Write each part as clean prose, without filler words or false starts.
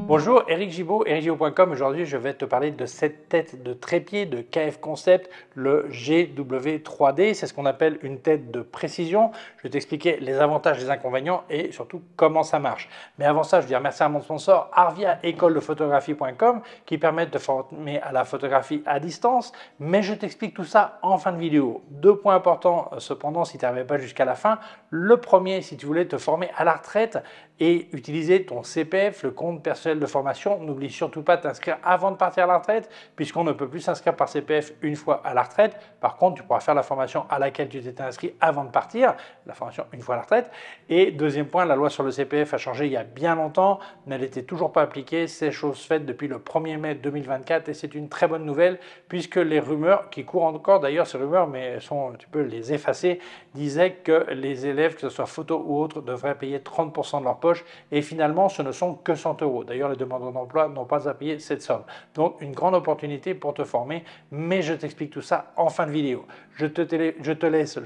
Bonjour, Eric Gibaud, ericgibaud.com. Aujourd'hui, je vais te parler de cette tête de trépied de KF Concept, le GW3D. C'est ce qu'on appelle une tête de précision. Je vais t'expliquer les avantages, les inconvénients et surtout comment ça marche. Mais avant ça, je veux dire merci à mon sponsor Arvia écoledephotographie.com qui permet de te former à la photographie à distance. Mais je t'explique tout ça en fin de vidéo. Deux points importants cependant si tu n'arrivais pas jusqu'à la fin. Le premier, si tu voulais te former à la retraite et utiliser ton CPF, le compte personnel de formation, n'oublie surtout pas de t'inscrire avant de partir à la retraite, puisqu'on ne peut plus s'inscrire par CPF une fois à la retraite. Par contre, tu pourras faire la formation à laquelle tu t'étais inscrit avant de partir, la formation une fois à la retraite. Et deuxième point, la loi sur le CPF a changé il y a bien longtemps, mais elle n'était toujours pas appliquée. C'est chose faite depuis le 1er mai 2024 et c'est une très bonne nouvelle, puisque les rumeurs, qui courent encore d'ailleurs ces rumeurs, mais tu peux les effacer, disaient que les élèves, que ce soit photo ou autre, devraient payer 30% de leur poche. Et finalement, ce ne sont que 100 euros. D'ailleurs, les demandeurs d'emploi n'ont pas à payer cette somme. Donc, une grande opportunité pour te former, mais je t'explique tout ça en fin de vidéo. Je te laisse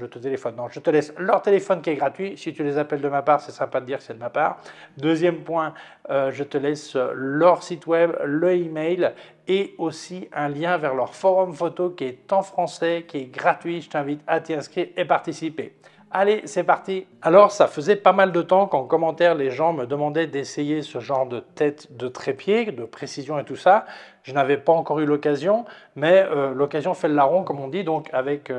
leur téléphone qui est gratuit. Si tu les appelles de ma part, c'est sympa de dire que c'est de ma part. Deuxième point, je te laisse leur site web, le email et aussi un lien vers leur forum photo qui est en français, qui est gratuit. Je t'invite à t'y inscrire et participer. Allez, c'est parti. Alors, ça faisait pas mal de temps qu'en commentaire, les gens me demandaient d'essayer ce genre de tête de trépied, de précision et tout ça. Je n'avais pas encore eu l'occasion, mais l'occasion fait le larron, comme on dit. Donc, avec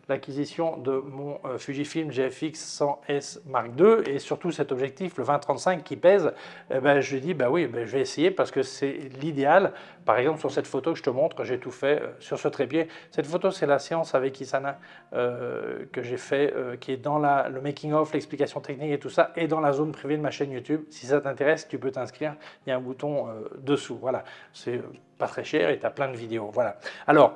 l'acquisition de mon Fujifilm GFX 100S Mark II et surtout cet objectif, le 20-35 qui pèse, je lui ai dit, oui, je vais essayer parce que c'est l'idéal. Par exemple, sur cette photo que je te montre, j'ai tout fait sur ce trépied. Cette photo, c'est la séance avec Isana que j'ai fait, qui est dans le making-of, l'explication technique et tout ça, et dans la zone privée de ma chaîne YouTube. Si ça t'intéresse, tu peux t'inscrire. Il y a un bouton dessous. Voilà, c'est pas très cher et tu as plein de vidéos. Voilà. Alors,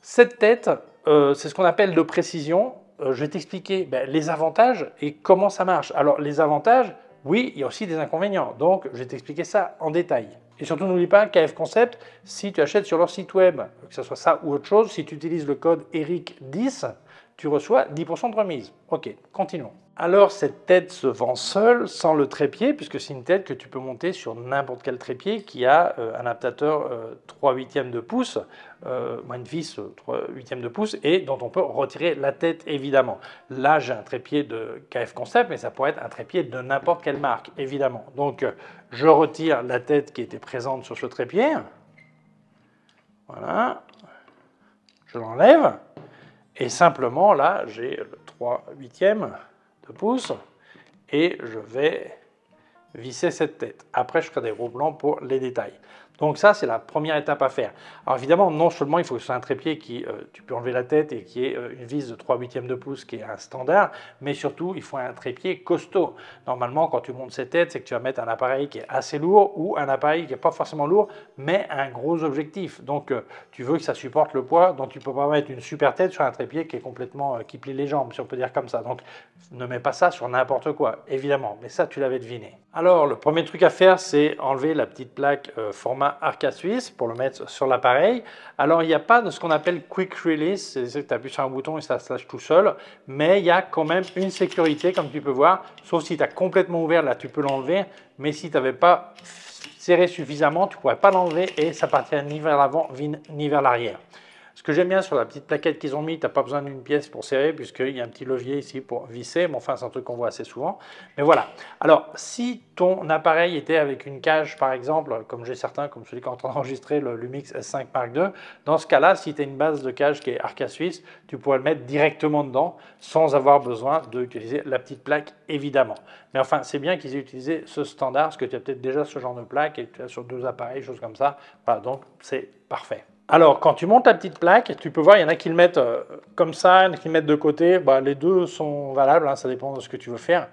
cette tête, c'est ce qu'on appelle de précision. Je vais t'expliquer les avantages et comment ça marche. Alors, les avantages, oui, il y a aussi des inconvénients. Donc, je vais t'expliquer ça en détail. Et surtout, n'oublie pas, KF Concept, si tu achètes sur leur site web, que ce soit ça ou autre chose, si tu utilises le code ERIC10, tu reçois 10% de remise. Ok, continuons. Alors, cette tête se vend seule, sans le trépied, puisque c'est une tête que tu peux monter sur n'importe quel trépied qui a un adaptateur 3/8 de pouce, une vis 3/8 de pouce, et dont on peut retirer la tête, évidemment. Là, j'ai un trépied de KF Concept, mais ça pourrait être un trépied de n'importe quelle marque, évidemment. Donc, je retire la tête qui était présente sur ce trépied. Voilà. Je l'enlève. Et simplement, là, j'ai le 3/8 de pouce et je vais visser cette tête. Après, je ferai des roues blancs pour les détails. Donc ça, c'est la première étape à faire. Alors évidemment, non seulement il faut que ce soit un trépied qui, tu peux enlever la tête et qui ait une vis de 3/8 de pouce qui est un standard, mais surtout, il faut un trépied costaud. Normalement, quand tu montes cette tête, c'est que tu vas mettre un appareil qui est assez lourd ou un appareil qui n'est pas forcément lourd, mais un gros objectif. Donc, tu veux que ça supporte le poids, donc tu ne peux pas mettre une super tête sur un trépied qui est complètement, qui plie les jambes, si on peut dire comme ça. Donc, ne mets pas ça sur n'importe quoi, évidemment, mais ça, tu l'avais deviné. Alors, le premier truc à faire, c'est enlever la petite plaque format Arca Suisse pour le mettre sur l'appareil. Alors, il n'y a pas de ce qu'on appelle Quick Release, c'est que tu appuies sur un bouton et ça se lâche tout seul, mais il y a quand même une sécurité, comme tu peux voir, sauf si tu as complètement ouvert, là, tu peux l'enlever, mais si tu n'avais pas serré suffisamment, tu ne pourrais pas l'enlever et ça partirait ni vers l'avant ni vers l'arrière. Ce que j'aime bien sur la petite plaquette qu'ils ont mis, tu n'as pas besoin d'une pièce pour serrer puisqu'il y a un petit levier ici pour visser, mais enfin c'est un truc qu'on voit assez souvent. Mais voilà. Alors si ton appareil était avec une cage par exemple, comme j'ai certains, comme celui qui est en train d'enregistrer le Lumix S5 Mark II, dans ce cas-là, si tu as une base de cage qui est Arca Suisse, tu pourrais le mettre directement dedans sans avoir besoin d'utiliser la petite plaque évidemment. Mais enfin c'est bien qu'ils aient utilisé ce standard parce que tu as peut-être déjà ce genre de plaque et tu as sur deux appareils, choses comme ça. Voilà, donc c'est parfait. Alors, quand tu montes ta petite plaque, tu peux voir, il y en a qui le mettent comme ça, il y en a qui le mettent de côté. Les deux sont valables, hein, ça dépend de ce que tu veux faire.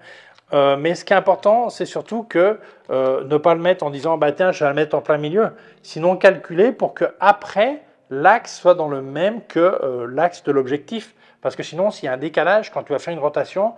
Mais ce qui est important, c'est surtout que ne pas le mettre en disant « tiens, je vais le mettre en plein milieu ». Sinon, calculer pour qu'après, l'axe soit dans le même que l'axe de l'objectif. Parce que sinon, s'il y a un décalage, quand tu vas faire une rotation,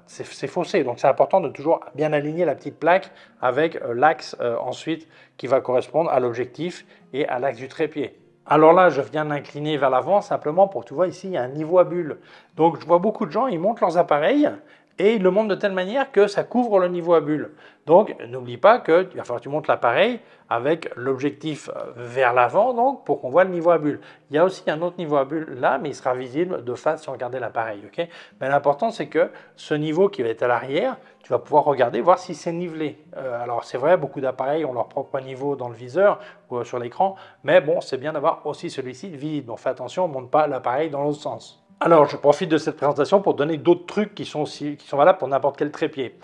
c'est faussé. Donc, c'est important de toujours bien aligner la petite plaque avec l'axe ensuite qui va correspondre à l'objectif et à l'axe du trépied. Alors là, je viens d'incliner vers l'avant simplement pour que tu vois ici, il y a un niveau à bulle. Donc, je vois beaucoup de gens, ils montent leurs appareils, et il le monte de telle manière que ça couvre le niveau à bulle. Donc, n'oublie pas qu'il va falloir que tu montes l'appareil avec l'objectif vers l'avant, donc pour qu'on voit le niveau à bulle. Il y a aussi un autre niveau à bulle là, mais il sera visible de face si on regardait l'appareil. Okay, mais l'important, c'est que ce niveau qui va être à l'arrière, tu vas pouvoir regarder, voir si c'est nivelé. Alors, c'est vrai, beaucoup d'appareils ont leur propre niveau dans le viseur ou sur l'écran, mais bon, c'est bien d'avoir aussi celui-ci visible. Donc, fais attention, on ne monte pas l'appareil dans l'autre sens. Alors, je profite de cette présentation pour donner d'autres trucs qui sont valables pour n'importe quel trépied.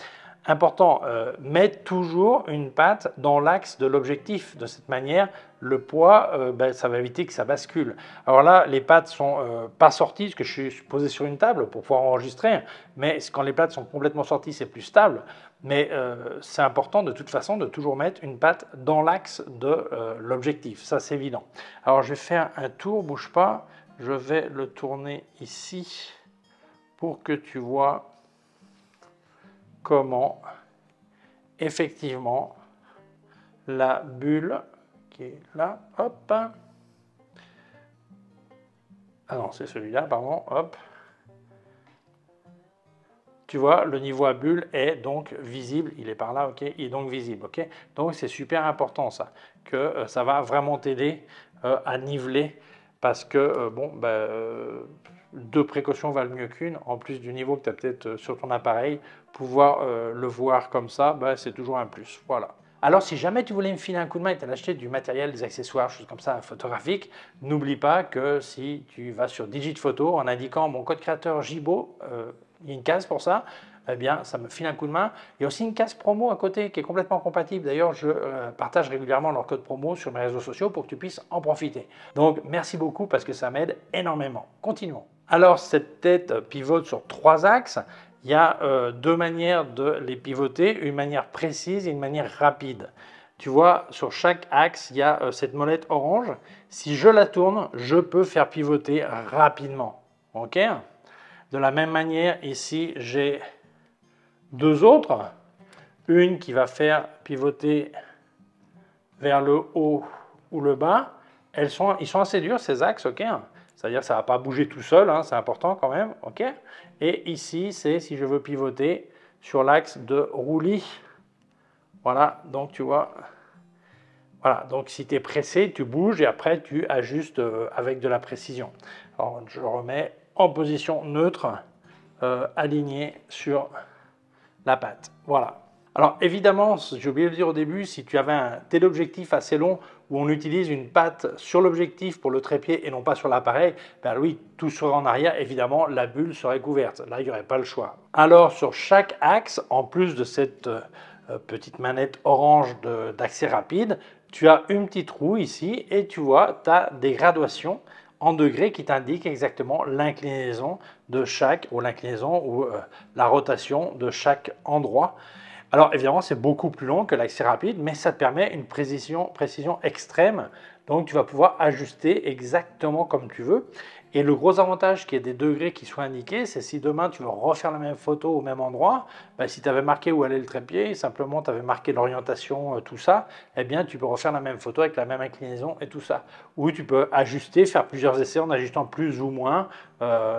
Important, mettre toujours une patte dans l'axe de l'objectif. De cette manière, le poids, ça va éviter que ça bascule. Alors là, les pattes sont pas sorties, parce que je suis posé sur une table pour pouvoir enregistrer, mais quand les pattes sont complètement sorties, c'est plus stable. Mais c'est important de toute façon de toujours mettre une patte dans l'axe de l'objectif. Ça, c'est évident. Alors, je vais faire un tour, bouge pas. Je vais le tourner ici pour que tu vois comment effectivement la bulle qui est là, hop, ah non c'est celui-là, pardon, hop, tu vois le niveau à bulle est donc visible, il est par là, ok, il est donc visible, ok, donc c'est super important ça, que ça va vraiment t'aider à niveler parce que deux précautions valent mieux qu'une. En plus du niveau que tu as peut-être sur ton appareil, pouvoir le voir comme ça, c'est toujours un plus. Voilà. Alors, si jamais tu voulais me filer un coup de main et t'en acheter du matériel, des accessoires, choses comme ça, photographiques, n'oublie pas que si tu vas sur Digitphoto en indiquant mon code créateur JIBO, il y a une case pour ça, eh bien, ça me file un coup de main. Il y a aussi une case promo à côté qui est complètement compatible. D'ailleurs, je partage régulièrement leur code promo sur mes réseaux sociaux pour que tu puisses en profiter. Donc, merci beaucoup parce que ça m'aide énormément. Continuons. Alors, cette tête pivote sur 3 axes. Il y a 2 manières de les pivoter, une manière précise et une manière rapide. Tu vois, sur chaque axe, il y a cette molette orange. Si je la tourne, je peux faire pivoter rapidement. OK ? De la même manière, ici, j'ai 2 autres. Une qui va faire pivoter vers le haut ou le bas. Ils sont assez durs, ces axes, ok. C'est-à-dire que ça ne va pas bouger tout seul, hein, c'est important quand même, ok. Et ici, c'est si je veux pivoter sur l'axe de roulis. Voilà, donc tu vois. Voilà, donc si tu es pressé, tu bouges et après tu ajustes avec de la précision. Alors, je remets en position neutre, aligné sur la patte. Voilà. Alors évidemment, j'ai oublié de le dire au début, si tu avais un téléobjectif assez long où on utilise une patte sur l'objectif pour le trépied et non pas sur l'appareil, ben oui, tout serait en arrière, évidemment, la bulle serait couverte. Là, il n'y aurait pas le choix. Alors sur chaque axe, en plus de cette petite manette orange d'accès rapide, tu as une petite roue ici et tu vois, tu as des graduations en degrés qui t'indiquent exactement l'inclinaison de chaque, ou l'inclinaison ou la rotation de chaque endroit. Alors évidemment, c'est beaucoup plus long que l'accès rapide, mais ça te permet une précision extrême. Donc tu vas pouvoir ajuster exactement comme tu veux. Et le gros avantage qu'il y ait des degrés qui soient indiqués, c'est si demain tu veux refaire la même photo au même endroit, si tu avais marqué où allait le trépied, simplement tu avais marqué l'orientation, tout ça, eh bien tu peux refaire la même photo avec la même inclinaison et tout ça. Ou tu peux ajuster, faire plusieurs essais en ajustant plus ou moins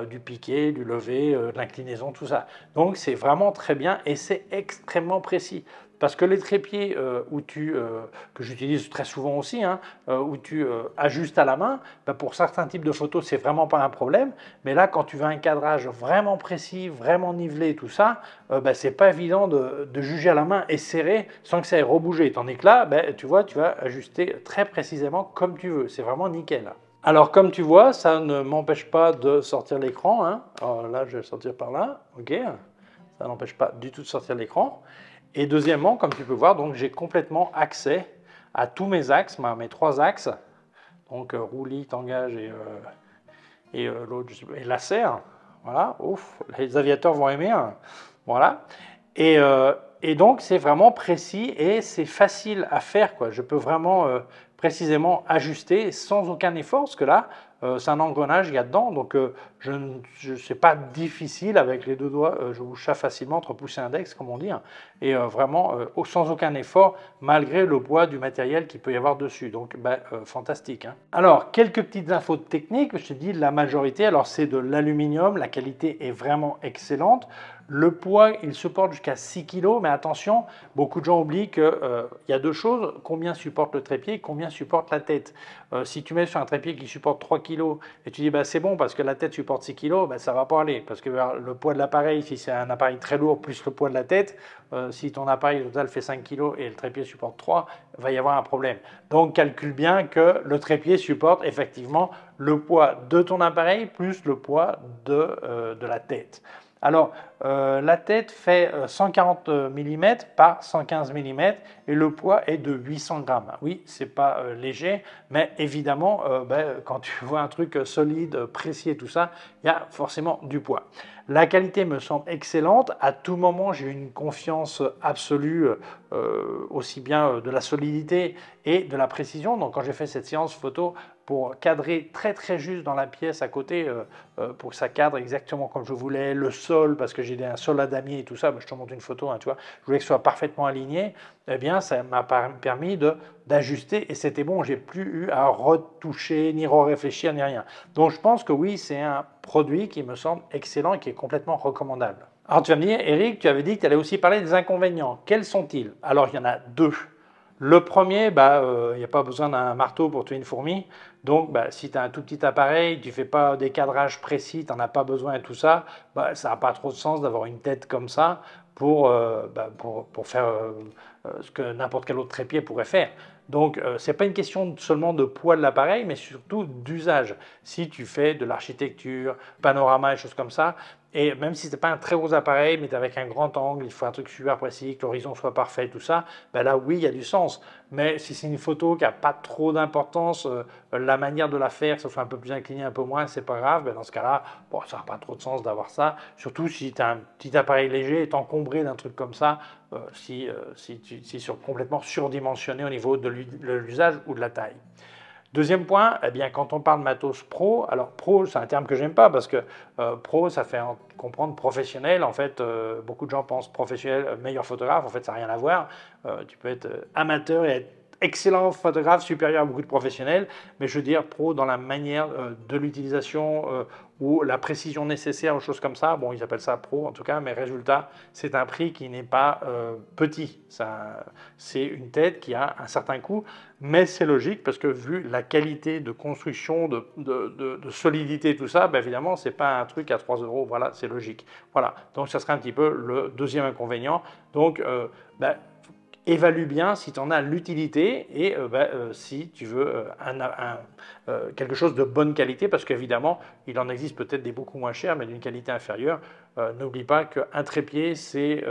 du piqué, du levé, de l'inclinaison, tout ça. Donc c'est vraiment très bien et c'est extrêmement précis. Parce que les trépieds que j'utilise très souvent aussi, hein, où tu ajustes à la main, pour certains types de photos, c'est vraiment pas un problème. Mais là, quand tu veux un cadrage vraiment précis, vraiment nivelé, tout ça, c'est pas évident de juger à la main et serrer sans que ça ait rebougé. Tandis que là, tu vois, tu vas ajuster très précisément comme tu veux. C'est vraiment nickel. Alors, comme tu vois, ça ne m'empêche pas de sortir l'écran. Hein. Alors là, je vais le sortir par là. OK. Ça n'empêche pas du tout de sortir l'écran. Et deuxièmement, comme tu peux voir, donc j'ai complètement accès à tous mes axes, mes 3 axes, donc roulis, tangage et l'autre, et laser. Voilà, ouf, les aviateurs vont aimer. Hein. Voilà. Et donc c'est vraiment précis et c'est facile à faire, quoi. Je peux vraiment précisément ajuster sans aucun effort, parce que là, c'est un engrenage, il y a dedans, donc c'est pas difficile avec les deux doigts, je bouge ça facilement entre pouce et index, comme on dit, hein, et vraiment sans aucun effort, malgré le poids du matériel qu'il peut y avoir dessus. Donc, fantastique, hein. Alors, quelques petites infos techniques. Je te dis la majorité. Alors, c'est de l'aluminium. La qualité est vraiment excellente. Le poids, il supporte jusqu'à 6 kg, mais attention, beaucoup de gens oublient qu'il y a deux choses, combien supporte le trépied et combien supporte la tête. Si tu mets sur un trépied qui supporte 3 kg et tu dis c'est bon parce que la tête supporte 6 kg, ça ne va pas aller, parce que le poids de l'appareil, si c'est un appareil très lourd plus le poids de la tête, si ton appareil total fait 5 kg et le trépied supporte 3, il va y avoir un problème. Donc calcule bien que le trépied supporte effectivement le poids de ton appareil plus le poids de la tête. Alors, la tête fait 140 mm par 115 mm et le poids est de 800 grammes. Oui, c'est pas léger, mais évidemment, quand tu vois un truc solide, précis et tout ça, il y a forcément du poids. La qualité me semble excellente. À tout moment, j'ai une confiance absolue, aussi bien de la solidité et de la précision. Donc, quand j'ai fait cette séance photo, pour cadrer très très juste dans la pièce à côté, pour que ça cadre exactement comme je voulais, le sol, parce que j'ai un sol à damier et tout ça, je te montre une photo, hein, tu vois, je voulais que ce soit parfaitement aligné, eh bien ça m'a permis d'ajuster et c'était bon, j'ai plus eu à retoucher, ni réfléchir, ni rien. Donc je pense que oui, c'est un produit qui me semble excellent et qui est complètement recommandable. Alors tu vas me dire, Eric, tu avais dit que tu allais aussi parler des inconvénients. Quels sont-ils? Alors il y en a deux. Le premier, il n'y a pas besoin d'un marteau pour tuer une fourmi. Donc, si tu as un tout petit appareil, tu ne fais pas des cadrages précis, tu n'en as pas besoin et tout ça, ça n'a pas trop de sens d'avoir une tête comme ça pour faire ce que n'importe quel autre trépied pourrait faire. Donc, ce n'est pas une question seulement de poids de l'appareil, mais surtout d'usage. Si tu fais de l'architecture, panorama et choses comme ça, et même si ce n'est pas un très gros appareil, mais tu es avec un grand angle, il faut un truc super précis, que l'horizon soit parfait, tout ça, là oui, il y a du sens. Mais si c'est une photo qui n'a pas trop d'importance, la manière de la faire, que ce soit un peu plus incliné, un peu moins, c'est pas grave. Dans ce cas-là, ça n'a pas trop de sens d'avoir ça. Surtout si tu as un petit appareil léger et encombré d'un truc comme ça, si c'est complètement surdimensionné au niveau de l'usage ou de la taille. Deuxième point, quand on parle matos pro, alors pro c'est un terme que j'aime pas parce que pro ça fait comprendre professionnel. En fait, beaucoup de gens pensent professionnel, meilleur photographe. En fait, ça n'a rien à voir. Tu peux être amateur et être excellent photographe, supérieur à beaucoup de professionnels, mais je veux dire pro dans la manière de l'utilisation ou la précision nécessaire aux choses comme ça. Bon, ils appellent ça pro en tout cas, mais résultat, c'est un prix qui n'est pas petit. C'est une tête qui a un certain coût, mais c'est logique parce que vu la qualité de construction, de solidité, tout ça, évidemment, c'est pas un truc à 3 €, voilà, c'est logique. Voilà, donc ça serait un petit peu le deuxième inconvénient. Donc, évalue bien si tu en as l'utilité et si tu veux quelque chose de bonne qualité, parce qu'évidemment, il en existe peut-être des beaucoup moins chers, mais d'une qualité inférieure. N'oublie pas qu'un trépied, c'est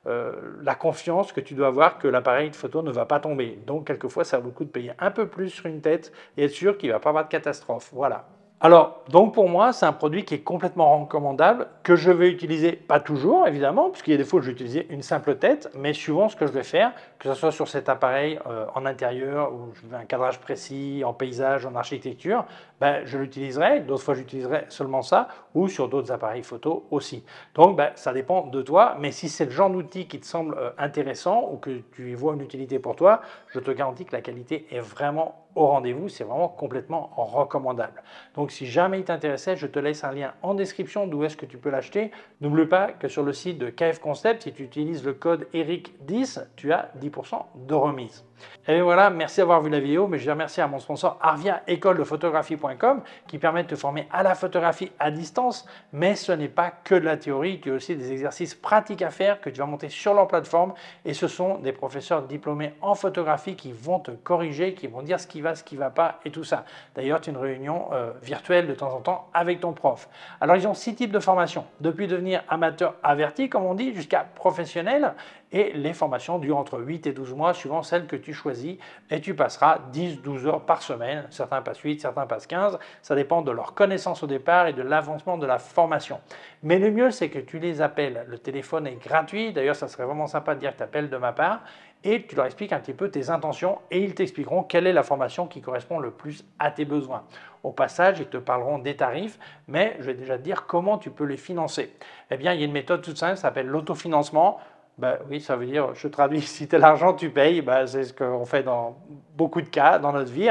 la confiance que tu dois avoir que l'appareil de photo ne va pas tomber. Donc, quelquefois, ça vaut le coup de payer un peu plus sur une tête et être sûr qu'il ne va pas avoir de catastrophe. Voilà. Alors, donc pour moi, c'est un produit qui est complètement recommandable, que je vais utiliser, pas toujours évidemment, puisqu'il y a des fois où je vais utiliser une simple tête, mais suivant ce que je vais faire, que ce soit sur cet appareil en intérieur, où je veux un cadrage précis, en paysage, en architecture, je l'utiliserai, d'autres fois j'utiliserai seulement ça, ou sur d'autres appareils photo aussi. Donc ça dépend de toi, mais si c'est le genre d'outil qui te semble intéressant, ou que tu y vois une utilité pour toi, je te garantis que la qualité est vraiment au rendez-vous, c'est vraiment complètement recommandable. Donc si jamais il t'intéressait, je te laisse un lien en description d'où est-ce que tu peux l'acheter. N'oublie pas que sur le site de KF Concept, si tu utilises le code ERIC10, tu as 10% de remise. Et voilà, merci d'avoir vu la vidéo, mais je remercie à mon sponsor Arvia école de photographie.com qui permet de te former à la photographie à distance, mais ce n'est pas que de la théorie, tu as aussi des exercices pratiques à faire que tu vas monter sur leur plateforme et ce sont des professeurs diplômés en photographie qui vont te corriger, qui vont dire ce qui va, ce qui ne va pas et tout ça. D'ailleurs, tu as une réunion virtuelle de temps en temps avec ton prof. Alors, ils ont 6 types de formations, depuis devenir amateur averti, comme on dit, jusqu'à professionnel. et les formations durent entre 8 et 12 mois suivant celle que tu choisis et tu passeras 10-12 heures par semaine. Certains passent 8, certains passent 15. Ça dépend de leur connaissance au départ et de l'avancement de la formation. Mais le mieux, c'est que tu les appelles. Le téléphone est gratuit. D'ailleurs, ça serait vraiment sympa de dire que tu appelles de ma part et tu leur expliques un petit peu tes intentions et ils t'expliqueront quelle est la formation qui correspond le plus à tes besoins. Au passage, ils te parleront des tarifs, mais je vais déjà te dire comment tu peux les financer. Eh bien, il y a une méthode toute simple, ça s'appelle l'autofinancement. Ben, oui, ça veut dire, je traduis, si tu as l'argent, tu payes. Ben, c'est ce qu'on fait dans beaucoup de cas dans notre vie.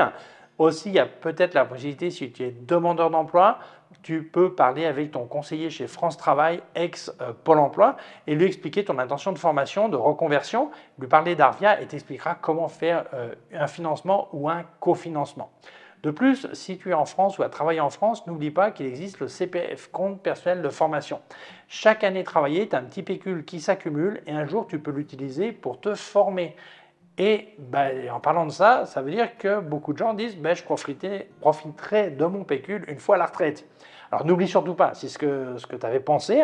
Aussi, il y a peut-être la possibilité, si tu es demandeur d'emploi, tu peux parler avec ton conseiller chez France Travail, ex-Pôle emploi, et lui expliquer ton intention de formation, de reconversion, lui parler d'Arvia et t'expliquera comment faire un financement ou un cofinancement. De plus, si tu es en France ou à travailler en France, n'oublie pas qu'il existe le CPF, compte personnel de formation. Chaque année travaillée, tu as un petit pécule qui s'accumule et un jour, tu peux l'utiliser pour te former. Et en parlant de ça, ça veut dire que beaucoup de gens disent je profiterai de mon pécule une fois à la retraite. Alors n'oublie surtout pas, c'est ce que tu avais pensé,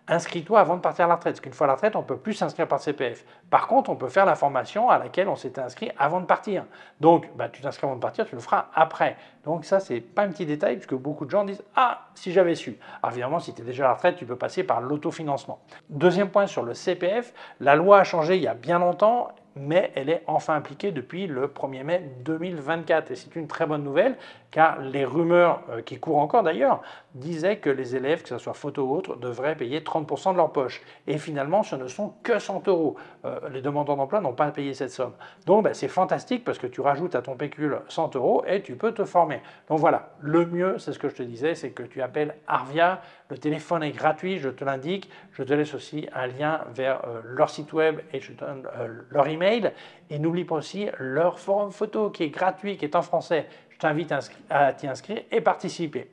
inscris-toi avant de partir à la retraite. Parce qu'une fois à la retraite, on ne peut plus s'inscrire par CPF. Par contre, on peut faire la formation à laquelle on s'était inscrit avant de partir. Donc, tu t'inscris avant de partir, tu le feras après. Donc ça, ce n'est pas un petit détail, puisque beaucoup de gens disent « Ah, si j'avais su ». Alors évidemment, si tu es déjà à la retraite, tu peux passer par l'autofinancement. Deuxième point sur le CPF, la loi a changé il y a bien longtemps, mais elle est enfin appliquée depuis le 1er mai 2024. Et c'est une très bonne nouvelle, car les rumeurs qui courent encore d'ailleurs disaient que les élèves, que ce soit photo ou autre, devraient payer 30% de leur poche. Et finalement, ce ne sont que 100 euros. Les demandeurs d'emploi n'ont pas à payer cette somme. Donc c'est fantastique parce que tu rajoutes à ton pécule 100 euros et tu peux te former. Donc voilà, le mieux, c'est ce que je te disais, c'est que tu appelles Arvia. Le téléphone est gratuit, je te l'indique. Je te laisse aussi un lien vers leur site web et je te donne leur email. Et n'oublie pas aussi leur forum photo qui est gratuit, qui est en français. Je t'invite à t'y inscrire et participer.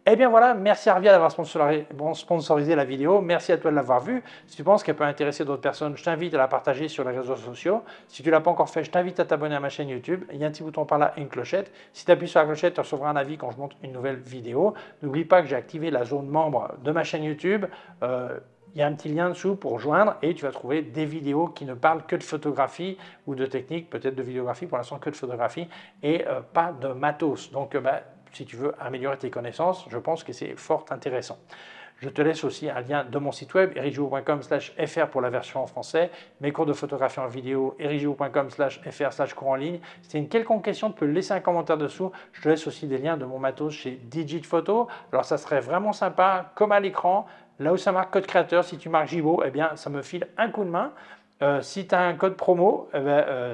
Et bien voilà, merci Arvia d'avoir sponsorisé la vidéo. Merci à toi de l'avoir vue. Si tu penses qu'elle peut intéresser d'autres personnes, je t'invite à la partager sur les réseaux sociaux. Si tu ne l'as pas encore fait, je t'invite à t'abonner à ma chaîne YouTube. Il y a un petit bouton par là et une clochette. Si tu appuies sur la clochette, tu recevras un avis quand je monte une nouvelle vidéo. N'oublie pas que j'ai activé la zone membre de ma chaîne YouTube. Il y a un petit lien dessous pour joindre et tu vas trouver des vidéos qui ne parlent que de photographie ou de technique, peut-être de vidéographie, pour l'instant que de photographie et pas de matos. Donc si tu veux améliorer tes connaissances, je pense que c'est fort intéressant. Je te laisse aussi un lien de mon site web, ericgiraud.com/fr pour la version en français, mes cours de photographie en vidéo, ericgiraud.com/fr/cours en ligne. Si tu as une quelconque question, tu peux laisser un commentaire dessous. Je te laisse aussi des liens de mon matos chez Digit Photo. Alors ça serait vraiment sympa, comme à l'écran, là où ça marque code créateur, si tu marques Gibaud, eh bien ça me file un coup de main. Si tu as un code promo,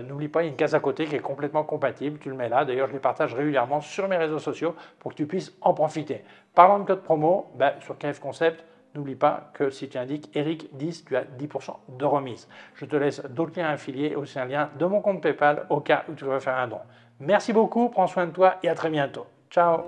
n'oublie pas, il y a une case à côté qui est complètement compatible. Tu le mets là. D'ailleurs, je les partage régulièrement sur mes réseaux sociaux pour que tu puisses en profiter. Parlant de code promo, sur KF Concept, n'oublie pas que si tu indiques Eric10, tu as 10% de remise. Je te laisse d'autres liens affiliés, aussi un lien de mon compte PayPal au cas où tu veux faire un don. Merci beaucoup, prends soin de toi et à très bientôt. Ciao!